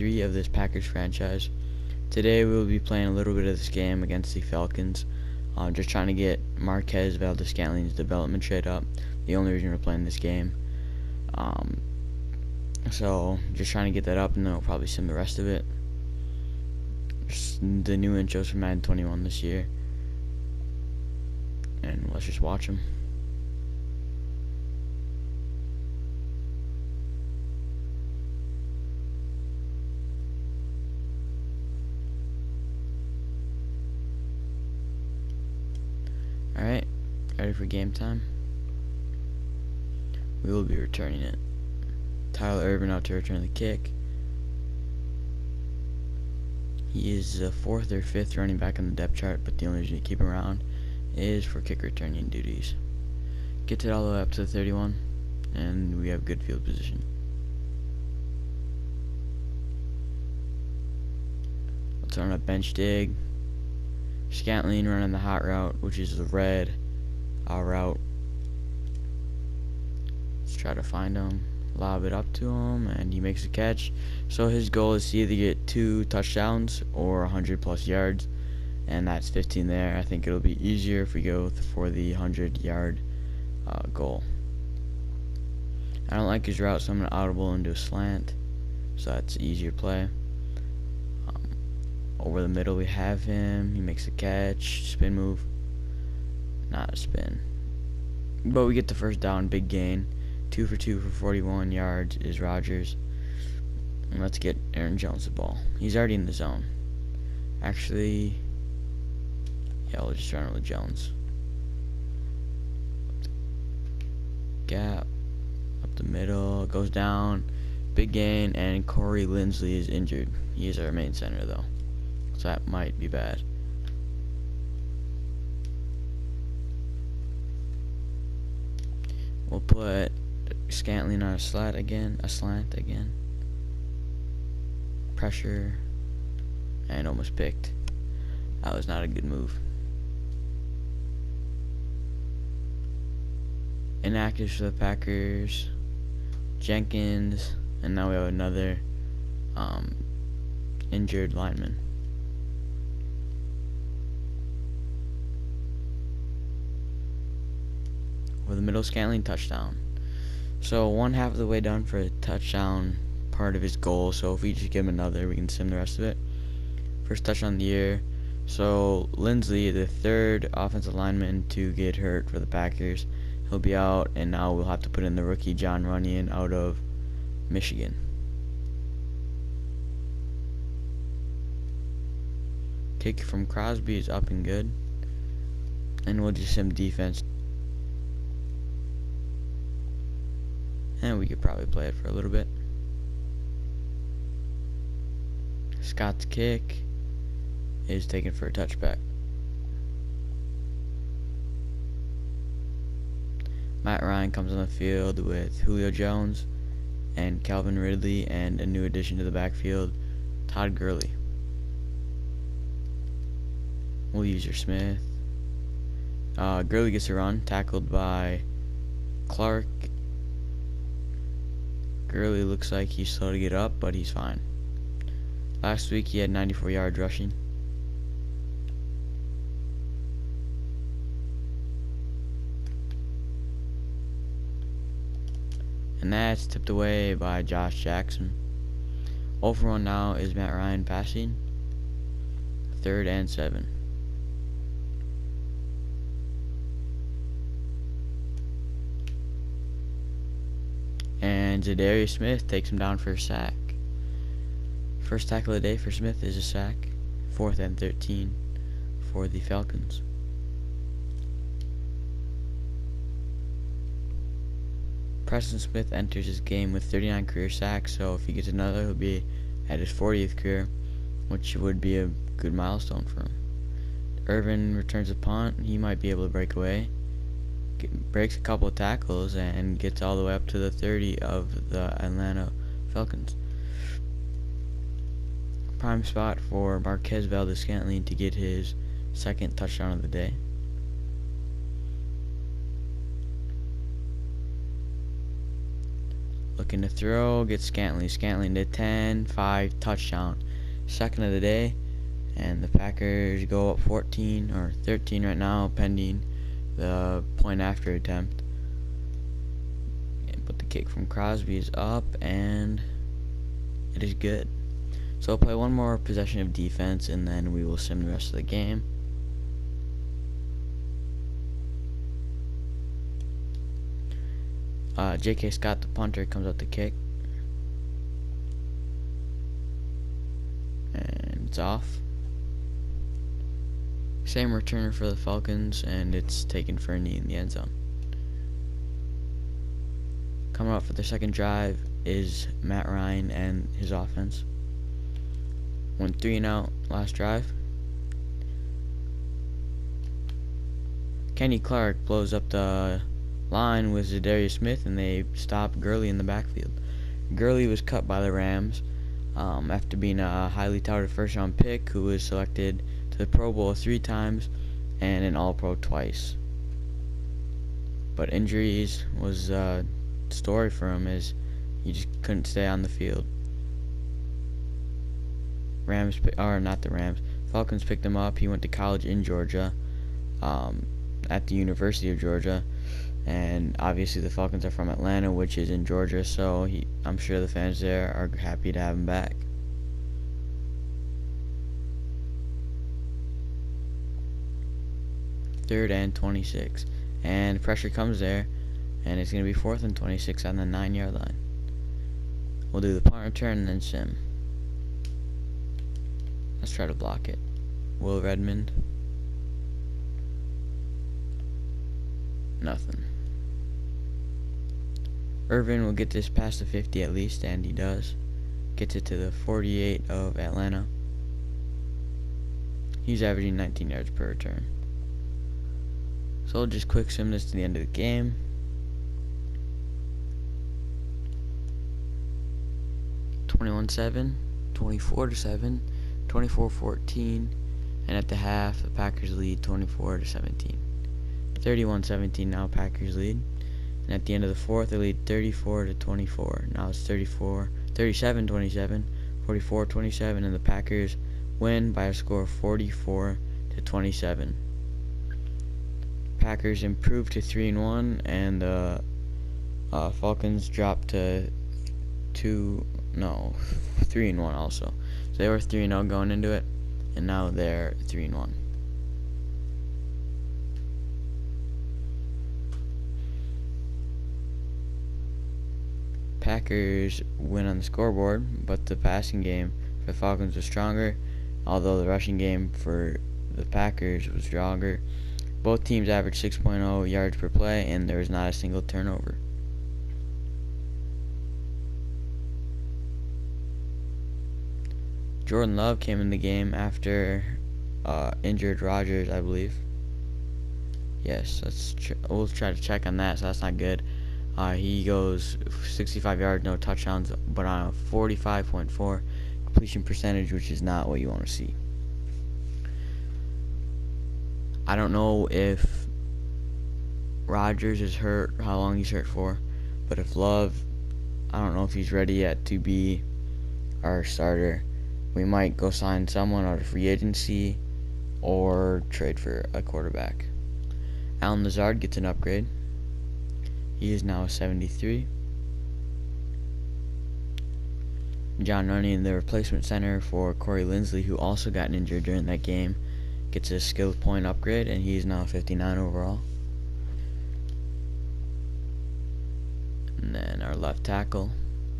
EP.3 of this Packers franchise. Today we will be playing a little bit of this game against the Falcons. Just trying to get Marquez Valdes-Scantling's development trade up. The only reason we're playing this game. So just trying to get that up, and then we'll probably sim the rest of it. Just the new intros for Madden 21 this year. And let's just watch them. Alright, ready for game time? We will be returning it. Tyler Irvin out to return the kick. He is the 4th or 5th running back on the depth chart, but the only reason to keep him around is for kick returning duties. Gets it all the way up to the 31, and we have good field position. Let's run a bench dig. Scantling running the hot route, which is the red route. Let's try to find him, lob it up to him, and he makes a catch. So his goal is to either get 2 touchdowns or 100+ yards, and that's 15 there. I think it'll be easier if we go for the 100-yard goal. I don't like his route, so I'm going to audible into a slant, so that's an easier play. Over the middle we have him. He makes a catch. Spin move. Not a spin. But we get the first down. Big gain. 2 for 2 for 41 yards is Rodgers. And let's get Aaron Jones the ball. He's already in the zone. Actually, yeah, we'll just run it with Jones. Gap. Up the middle. Goes down. Big gain. And Corey Linsley is injured. He is our main center though. So that might be bad. We'll put Scantling on a slant again. Pressure. And almost picked. That was not a good move. Inactives for the Packers. Jenkins. And now we have another injured lineman. With the middle Scantling touchdown. So 1/2 of the way done for a touchdown part of his goal. So if we just give him another, we can sim the rest of it. First touchdown of the year. So Linsley, the 3rd offensive lineman to get hurt for the Packers, he'll be out, and now we'll have to put in the rookie John Runyon out of Michigan. Kick from Crosby is up and good, and we'll just sim defense. And we could probably play it for a little bit. Scott's kick is taken for a touchback. Matt Ryan comes on the field with Julio Jones and Calvin Ridley, and a new addition to the backfield, Todd Gurley. We'll use your Smith. Gurley gets a run, tackled by Clark. Gurley looks like he's slow to get up, but he's fine. Last week he had 94 yards rushing. And that's tipped away by Josh Jackson. 0 for 1 now is Matt Ryan passing. 3rd and 7. And Zadarius Smith takes him down for a sack. First tackle of the day for Smith is a sack. 4th and 13 for the Falcons. Preston Smith enters his game with 39 career sacks, so if he gets another, he'll be at his 40th career, which would be a good milestone for him. Irvin returns a punt. He might be able to break away. Breaks a couple of tackles and gets all the way up to the 30 of the Atlanta Falcons. Prime spot for Marquez Valdes-Scantling to get his 2nd touchdown of the day. looking to throw, gets Scantling. Scantling to 10, 5, touchdown. Second of the day, and the Packers go up 14 or 13 right now, pending the point after attempt. But the kick from Crosby is up, and it is good. So I'll play one more possession of defense, and then we will sim the rest of the game. J.K. Scott, the punter, comes out to kick. And it's off. Same returner for the Falcons, and it's taken for a knee in the end zone. Coming up for the second drive is Matt Ryan and his offense. Went 3 and out last drive. Kenny Clark blows up the line with Zadarius Smith, and they stop Gurley in the backfield. Gurley was cut by the Rams after being a highly touted first-round pick who was selected to the Pro Bowl 3 times and an All-Pro twice. But injuries was a story for him, as he just couldn't stay on the field. Falcons picked him up. He went to college in Georgia, at the University of Georgia. And obviously the Falcons are from Atlanta, which is in Georgia, so I'm sure the fans there are happy to have him back. Third and 26. And pressure comes there, and it's going to be 4th and 26 on the 9-yard line. We'll do the punt return and then sim. Let's try to block it. Will Redmond. Nothing. Irvin will get this past the 50 at least, and he does. Gets it to the 48 of Atlanta. He's averaging 19 yards per return. So I'll just quick sim this to the end of the game. (21-7), 24-7, 24-14, and at the half, the Packers lead 24-17. 31-17 now, Packers lead. And at the end of the fourth, they lead 34-24. Now it's 37-27, 44-27, and the Packers win by a score of 44-27. Packers improved to 3-1, and the Falcons dropped to 3-1 also. So they were 3-0 going into it, and now they're 3-1. Packers win on the scoreboard, but the passing game for the Falcons was stronger, although the rushing game for the Packers was stronger. Both teams averaged 6.0 yards per play, and there was not a single turnover. Jordan Love came in the game after injured Rodgers, I believe. Yes, we'll try to check on that, so that's not good. He goes 65 yards, no touchdowns, but on a 45.4 completion percentage, which is not what you want to see. I don't know if Rodgers is hurt, how long he's hurt for, but if Love, I don't know if he's ready yet to be our starter. We might go sign someone out of free agency or trade for a quarterback. Allen Lazard gets an upgrade. He is now a 73. John Runyon, the replacement center for Corey Linsley, who also got injured during that game, gets a skill point upgrade, and he is now 59 overall. And then our left tackle,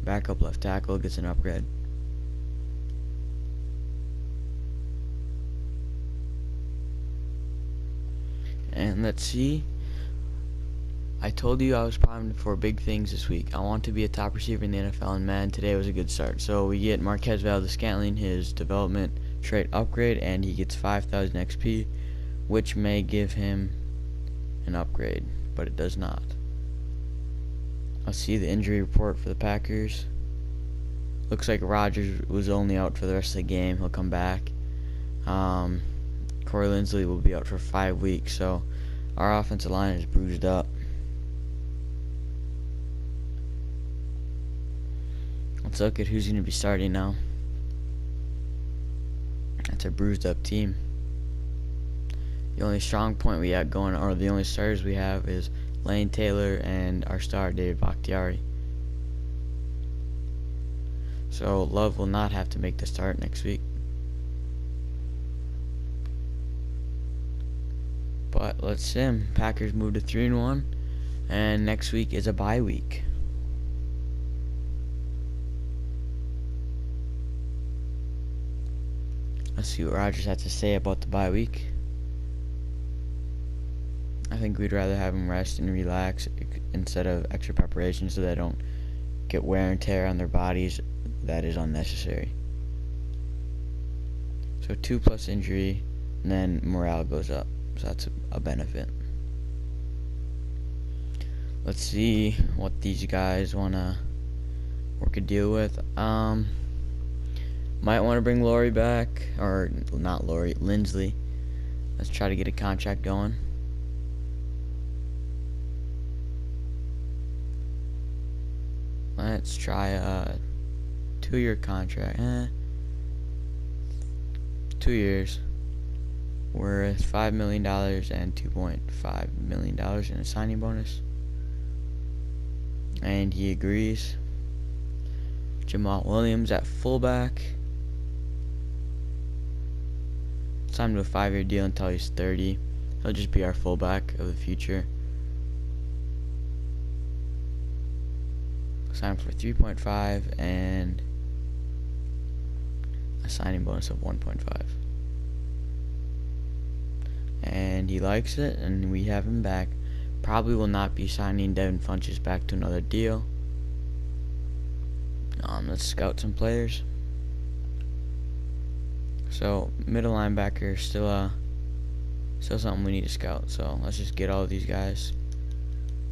backup left tackle, gets an upgrade. And let's see. I told you I was primed for big things this week. I want to be a top receiver in the NFL, and man, today was a good start. So we get Marquez Valdes-Scantling his development trait upgrade, and he gets 5,000 XP, which may give him an upgrade, but it does not. Let's see the injury report for the Packers. Looks like Rodgers was only out for the rest of the game. He'll come back. Corey Linsley will be out for 5 weeks, so our offensive line is bruised up. Let's look at who's going to be starting now. That's a bruised up team. The only strong point we have going, or the only starters we have, is Lane Taylor and our star David Bakhtiari. So Love will not have to make the start next week. But let's sim. Packers move to 3-1, and next week is a bye week. Let's see what Rodgers has to say about the bye week. I think we'd rather have them rest and relax instead of extra preparation, so they don't get wear and tear on their bodies that is unnecessary. So 2+ injury, and then morale goes up, so that's a benefit. Let's see what these guys want to work a deal with. Might want to bring Laurie back, or not Laurie, Lindsley. Let's try to get a contract going. Let's try a 2-year contract. 2 years. Worth $5 million and $2.5 million in a signing bonus. And he agrees. Jamal Williams at fullback. Signed to a 5-year deal until he's 30. He'll just be our fullback of the future. Signed for 3.5 and a signing bonus of 1.5. And he likes it, and we have him back. Probably will not be signing Devin Funchess back to another deal. Let's scout some players. So middle linebacker still something we need to scout. So let's just get all of these guys.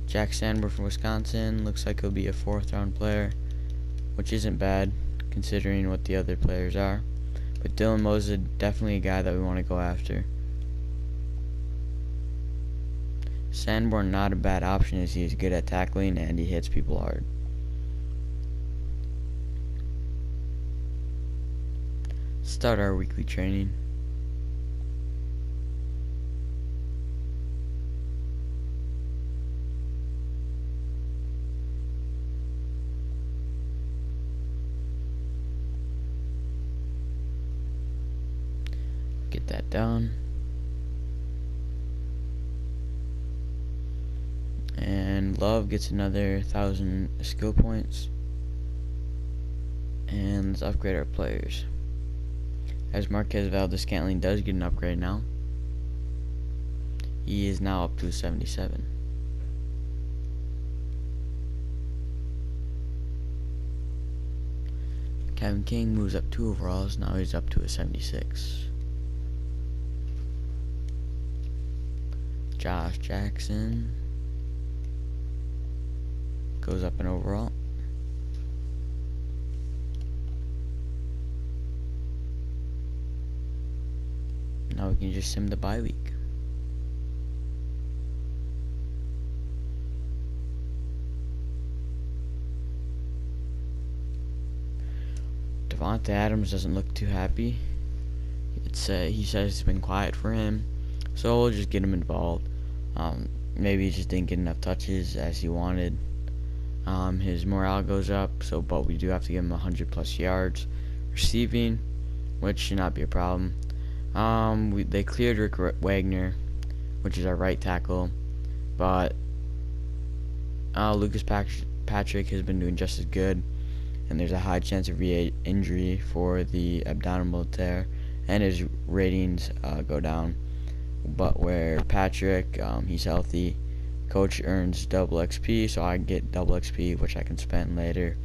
Jack Sanborn from Wisconsin looks like he'll be a 4th-round player, which isn't bad considering what the other players are. But Dylan Moses is definitely a guy that we want to go after. Sanborn, not a bad option, as he's good at tackling and he hits people hard. Start our weekly training. Get that done. And Love gets another 1,000 skill points. And let's upgrade our players. As Marquez Valdes-Scantling does get an upgrade now. He is now up to 77. Kevin King moves up 2 overalls. Now he's up to a 76. Josh Jackson goes up an overall. Now we can just sim the bye week. Devontae Adams doesn't look too happy. He says it's been quiet for him, so we'll just get him involved. Maybe he just didn't get enough touches as he wanted. His morale goes up, but we do have to give him 100+ yards receiving, which should not be a problem. They cleared Rick Wagner, which is our right tackle, but Lucas Patrick has been doing just as good, and there's a high chance of re-injury for the abdominal tear, and his ratings go down. But where Patrick, he's healthy, coach earns double XP, so I get double XP, which I can spend later,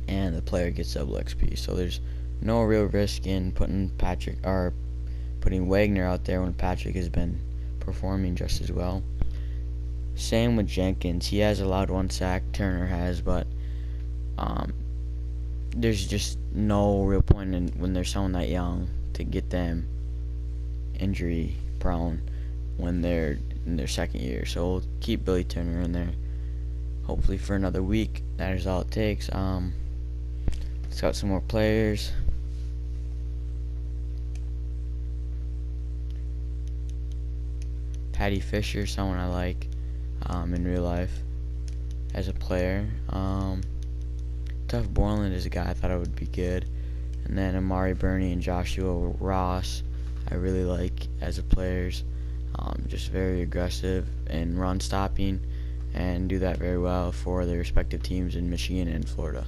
and the player gets double XP. So there's no real risk in putting Wagner out there when Patrick has been performing just as well. Same with Jenkins. He has allowed 1 sack, Turner has, but there's just no real point in when there's someone that young to get them injury prone when they're in their 2nd year. So we'll keep Billy Turner in there hopefully for another week. That is all it takes. Scout some more players. Patty Fisher, someone I like in real life as a player. Tuff Borland is a guy I thought it would be good. And then Amari Burney and Joshua Ross I really like as a players. Just very aggressive in run stopping and do that very well for their respective teams in Michigan and Florida.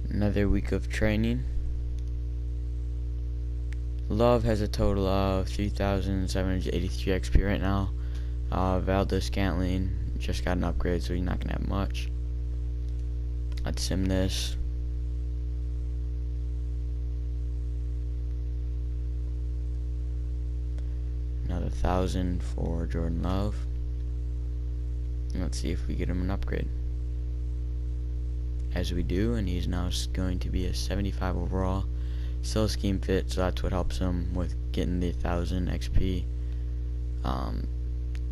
Another week of training. Love has a total of 3,783 XP right now. Valdez Scantling just got an upgrade, so he's not gonna have much. Let's sim this. Another 1,000 for Jordan Love. And let's see if we get him an upgrade. As we do, and he's now going to be a 75 overall. Still a scheme fit, so that's what helps him with getting the 1,000 XP.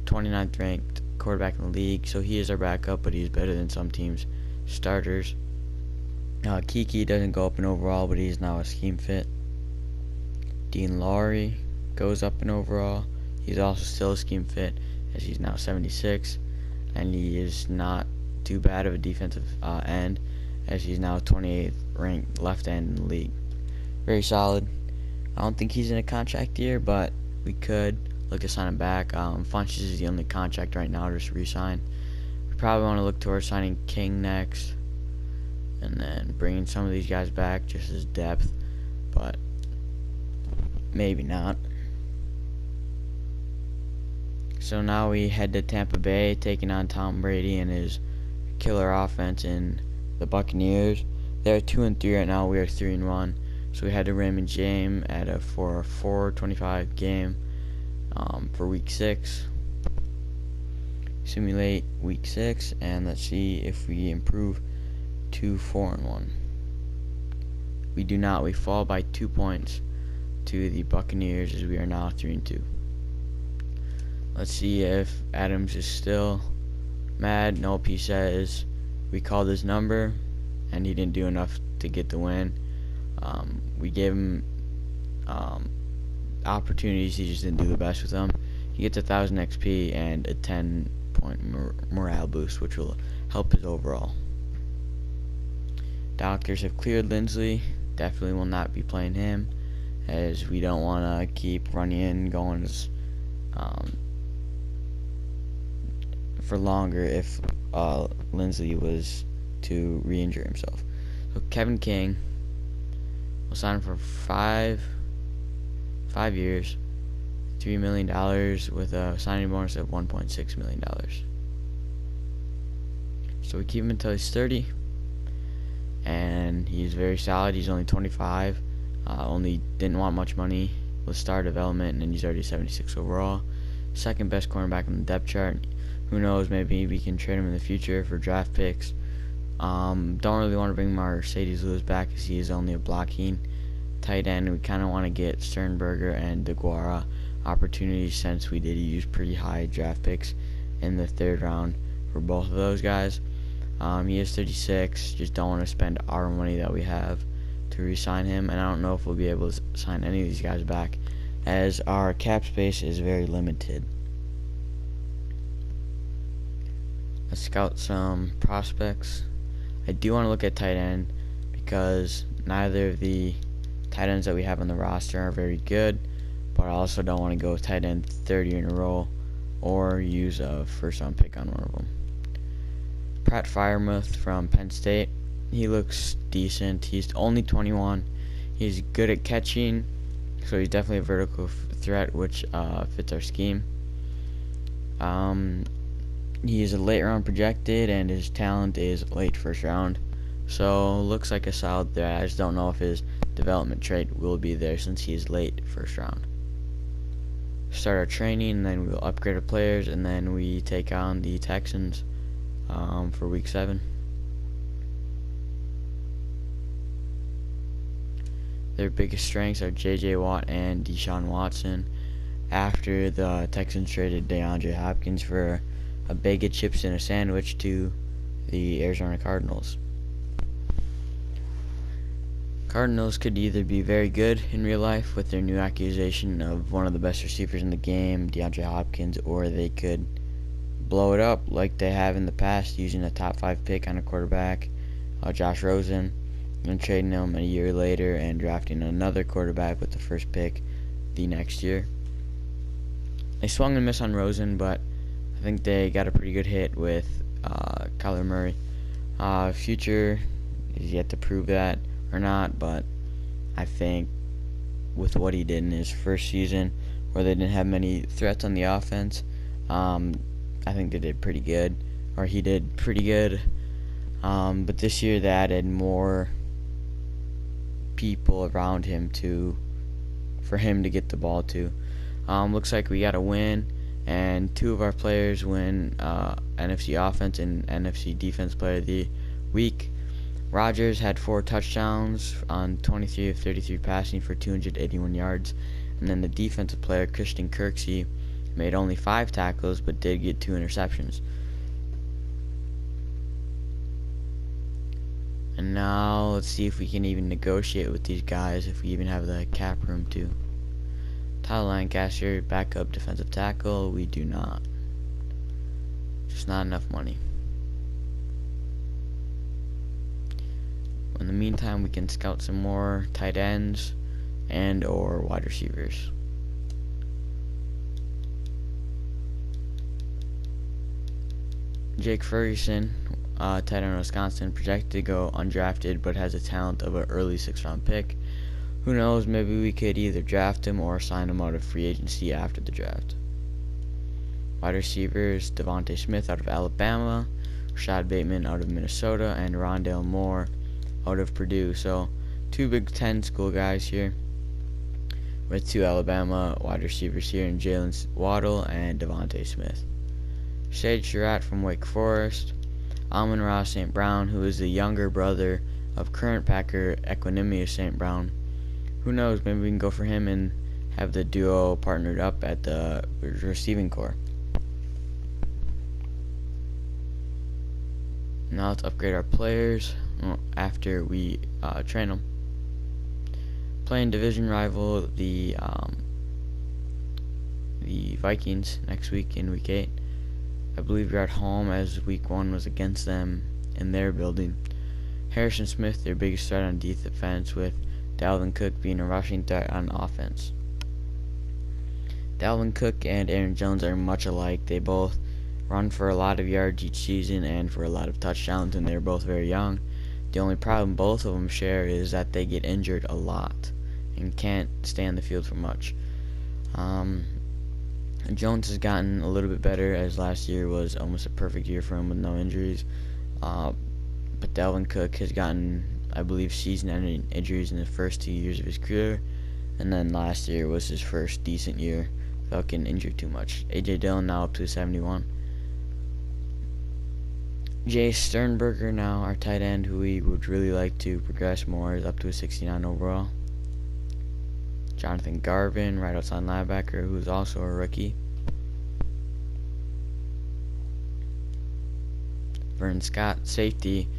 29th ranked quarterback in the league, so he is our backup, but he's better than some teams' starters. Kiki doesn't go up in overall, but he's now a scheme fit. Dean Laurie goes up in overall. He's also still a scheme fit, as he's now 76, and he is not too bad of a defensive end, as he's now 28th ranked left end in the league. Very solid. I don't think he's in a contract year, but we could look to sign him back. Funches is the only contract right now to just re-sign. We probably want to look towards signing King next, and then bringing some of these guys back just as depth, but maybe not. So now we head to Tampa Bay, taking on Tom Brady and his killer offense in the Buccaneers. They're 2-3 right now. We are 3-1. So we had to Raymond James for a 425 game for week 6. Simulate week 6, and let's see if we improve to 4-1. We do not. We fall by 2 points to the Buccaneers, as we are now 3-2. Let's see if Adams is still mad. Nope, he says we called his number and he didn't do enough to get the win. We gave him opportunities, he just didn't do the best with them. He gets 1,000 XP and a 10-point morale boost, which will help his overall. Doctors have cleared Lindsley. Definitely will not be playing him, as we don't want to keep running in going for longer if Lindsley was to re-injure himself. So Kevin King will sign for 5 years, $3 million with a signing bonus of $1.6 million. So we keep him until he's 30, and he's very solid. He's only 25, only didn't want much money with star development, and he's already 76 overall. Second best cornerback on the depth chart. Who knows, maybe we can trade him in the future for draft picks. Don't really want to bring Mercedes Lewis back, because he is only a blocking tight end. We kind of want to get Sternberger and DeGuara opportunities, since we did use pretty high draft picks in the 3rd round for both of those guys. He is 36, just don't want to spend our money that we have to re-sign him, and I don't know if we'll be able to sign any of these guys back, as our cap space is very limited. Let's scout some prospects. I do want to look at tight end, because neither of the tight ends that we have on the roster are very good, but I also don't want to go tight end 30 in a row or use a first round pick on one of them. Pratt Firemouth from Penn State. He looks decent. He's only 21. He's good at catching, so he's definitely a vertical threat, which fits our scheme. He is a late round projected, and his talent is late first round. So looks like a solid threat. I just don't know if his development trait will be there, since he is late first round. Start our training, and then we will upgrade our players, and then we take on the Texans for week 7. Their biggest strengths are J.J. Watt and Deshaun Watson. after the Texans traded DeAndre Hopkins for a bag of chips and a sandwich to the Arizona Cardinals. Cardinals could either be very good in real life with their new accusation of one of the best receivers in the game, DeAndre Hopkins, or they could blow it up like they have in the past using a top 5 pick on a quarterback, Josh Rosen, and trading him a year later and drafting another quarterback with the first pick the next year. They swung and missed on Rosen, but I think they got a pretty good hit with Kyler Murray. Future is yet to prove that or not, but I think with what he did in his first season, where they didn't have many threats on the offense, I think they did pretty good, or he did pretty good. But this year they added more people around him for him to get the ball to. Looks like we got a win, and 2 of our players win NFC Offense and NFC Defense Player of the Week. Rodgers had 4 touchdowns on 23 of 33 passing for 281 yards, and then the defensive player, Christian Kirksey, made only 5 tackles but did get 2 interceptions. And now let's see if we can even negotiate with these guys, if we even have the cap room to. Tyler Lancaster, backup defensive tackle, we do not. Just not enough money. In the meantime, we can scout some more tight ends and or wide receivers. Jake Ferguson, tight end of Wisconsin, projected to go undrafted but has the talent of an early 6th-round pick. Who knows, maybe we could either draft him or sign him out of free agency after the draft. Wide receivers, Devontae Smith out of Alabama, Rashad Bateman out of Minnesota, and Rondale Moore out of Purdue. So 2 Big Ten school guys here, with 2 Alabama wide receivers here in Jalen Waddle and Devontae Smith. Shade Surratt from Wake Forest, Amon-Ra St. Brown, who is the younger brother of current Packer Equanimeous St. Brown. Who knows, maybe we can go for him and have the duo partnered up at the receiving corps. Now let's upgrade our players after we train them. Playing division rival the Vikings next week in week 8. I believe we're at home, as week 1 was against them in their building. Harrison Smith, their biggest threat on defense, with Dalvin Cook being a rushing threat on offense. Dalvin Cook and Aaron Jones are much alike. They both run for a lot of yards each season and for a lot of touchdowns, and they're both very young. The only problem both of them share is that they get injured a lot and can't stay on the field for much. Jones has gotten a little bit better, as last year was almost a perfect year for him with no injuries. But Dalvin Cook has gotten, I believe, season-ending injuries in the first 2 years of his career, and then last year was his first decent year without getting injured too much. A.J. Dillon now up to 71. Jay Sternberger, now our tight end, who we would really like to progress more, is up to a 69 overall. Jonathan Garvin, right outside linebacker, who is also a rookie. Vernon Scott, safety,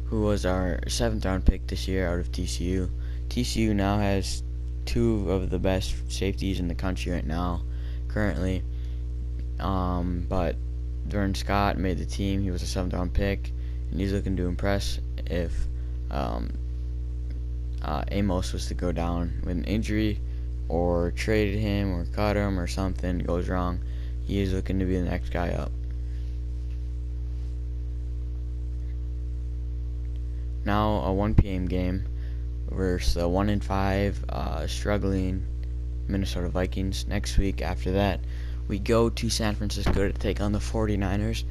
who was our 7th-round pick this year out of TCU. TCU now has 2 of the best safeties in the country right now, currently. But Vernon Scott made the team. He was a 7th-round pick, and he's looking to impress if Amos was to go down with an injury, or traded him, or cut him, or something goes wrong. He is looking to be the next guy up. Now a 1 p.m. game versus the 1-5 struggling Minnesota Vikings. Next week after that, we go to San Francisco to take on the 49ers,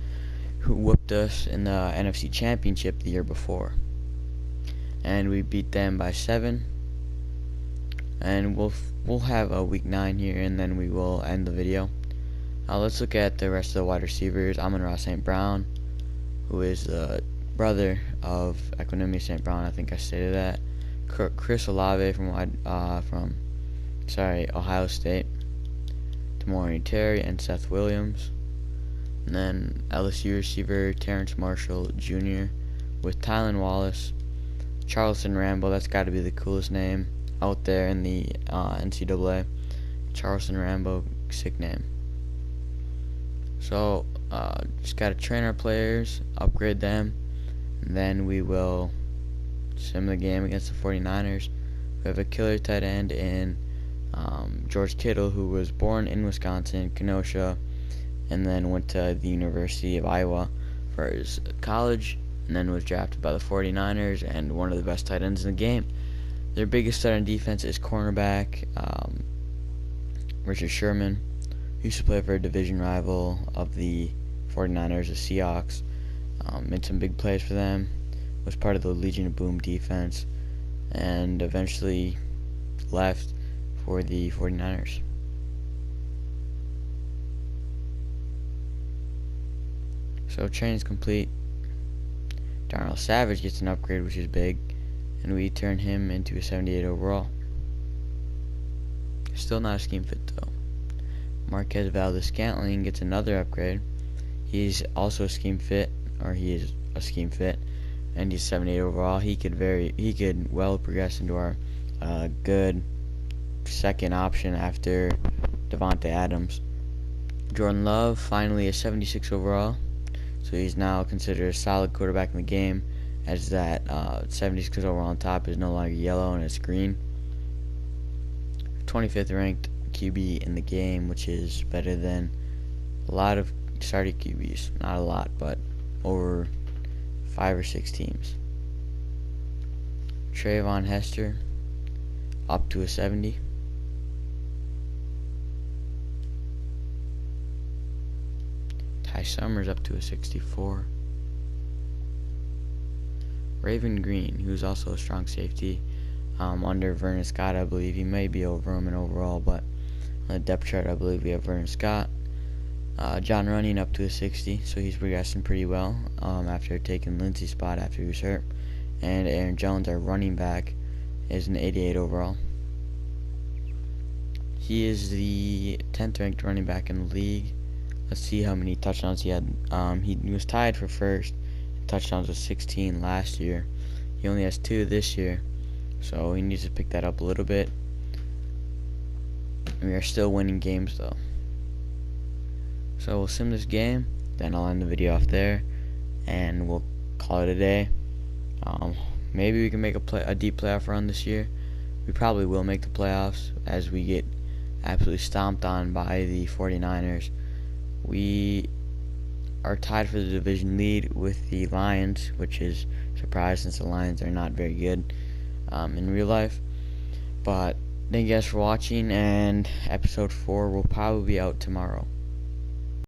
who whooped us in the NFC Championship the year before. And we beat them by 7. And we'll have a week 9 here, and then we will end the video. Let's look at the rest of the wide receivers. Amon-Ra St. Brown, who is the brother of Equanimeous St. Brown. I think I stated that. Chris Olave from Ohio State. Maury Terry and Seth Williams. And then LSU receiver Terrence Marshall Jr. with Tylan Wallace. Charleston Rambo, that's got to be the coolest name out there in the NCAA. Charleston Rambo, sick name. So, just got to train our players, upgrade them, and then we will sim the game against the 49ers. We have a killer tight end in George Kittle, who was born in Wisconsin, Kenosha, and then went to the University of Iowa for his college, and then was drafted by the 49ers and one of the best tight ends in the game. Their biggest threat on defense is cornerback Richard Sherman, who used to play for a division rival of the 49ers, the Seahawks. Made some big plays for them, was part of the Legion of Boom defense, and eventually left for the 49ers. So training's complete. Darnell Savage gets an upgrade, which is big, and we turn him into a 78 overall. Still not a scheme fit though. Marquez Valdez-Scantling gets another upgrade. He's also a scheme fit, or he is a scheme fit, and he's 78 overall. He could well progress into our good second option after Devontae Adams. Jordan Love finally a 76 overall, so he's now considered a solid quarterback in the game, as that 76 overall on top is no longer yellow and it's green. 25th ranked QB in the game, which is better than a lot of starting QBs. Not a lot, but over 5 or 6 teams. Trayvon Hester up to a 70. Ty Summers up to a 64. Raven Green, who's also a strong safety, under Vernon Scott, I believe. He may be over him in overall, but on the depth chart, I believe we have Vernon Scott. John Running up to a 60, so he's progressing pretty well after taking Lindsey's spot after he was hurt. And Aaron Jones, our running back, is an 88 overall. He is the 10th ranked running back in the league. Let's see how many touchdowns he had. He was tied for first in touchdowns with 16 last year. He only has 2 this year, so he needs to pick that up a little bit. We are still winning games though. So we'll sim this game, then I'll end the video off there, and we'll call it a day. Maybe we can make a deep playoff run this year. We probably will make the playoffs as we get absolutely stomped on by the 49ers. We are tied for the division lead with the Lions, which is a surprise since the Lions are not very good in real life. But thank you guys for watching, and episode 4 will probably be out tomorrow.